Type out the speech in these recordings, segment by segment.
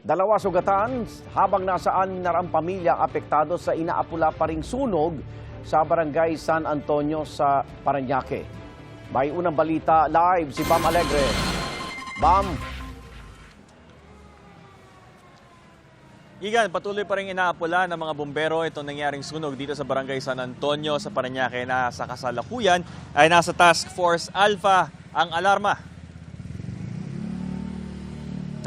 Dalawa sugatan habang nasaan na ang pamilya apektado sa inaapula pa ring sunog sa barangay San Antonio sa Parañaque. May unang balita live si Bam Alegre. Bam. Igan, patuloy pa rin inaapula ng mga bumbero itong nangyaring sunog dito sa barangay San Antonio sa Parañaque na sa kasalukuyan ay nasa Task Force Alpha ang alarma.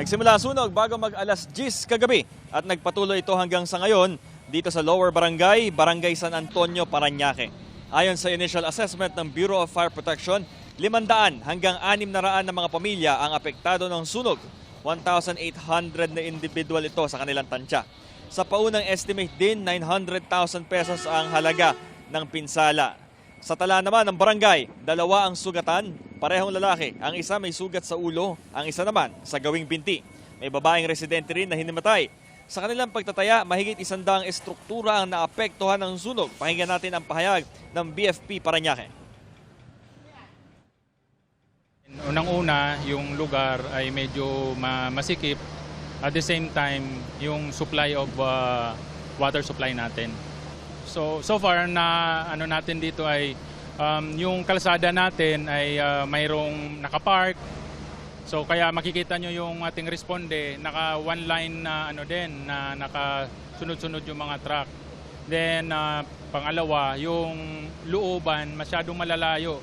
Nagsimula ang sunog bago mag-alas 10 kagabi at nagpatuloy ito hanggang sa ngayon dito sa Lower Barangay, Barangay San Antonio, Parañaque. Ayon sa initial assessment ng Bureau of Fire Protection, 500 hanggang 600 na mga pamilya ang apektado ng sunog. 1,800 na individual ito sa kanilang tansya. Sa paunang estimate din, 900,000 pesos ang halaga ng pinsala. Sa tala naman ng barangay, 2 ang sugatan, parehong lalaki. Ang isa may sugat sa ulo, ang isa naman sa gawing binti. May babaeng residente rin na hinimatay. Sa kanilang pagtataya, mahigit 100 estruktura ang naapektuhan ng sunog. Pakinggan natin ang pahayag ng BFP Parañaque. Unang-una, yung lugar ay medyo masikip. At the same time, yung supply of water supply natin. So far na ano natin dito ay yung kalsada natin ay mayroong nakapark. So kaya makikita nyo yung ating responde, naka one line na ano din na nakasunod-sunod yung mga truck. Then pangalawa, yung looban masyadong malalayo.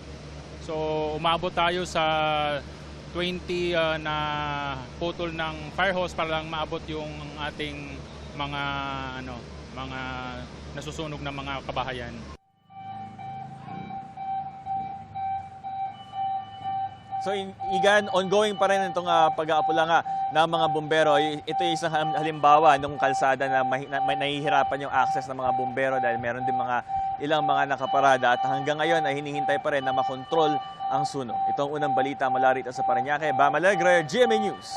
So umabot tayo sa 20 na putol ng fire hose para lang maabot yung ating mga mga nasusunog na mga kabahayan. So Igan, ongoing pa rin itong pag-aapula nga ng mga bumbero. Ito yung isang halimbawa ng kalsada na nahihirapan yung access ng mga bumbero dahil meron din ilang mga nakaparada at hanggang ngayon ay hinihintay pa rin na makontrol ang sunog. Ito ang unang balita mula rito sa Parañaque. Bam Alegre, GMA News.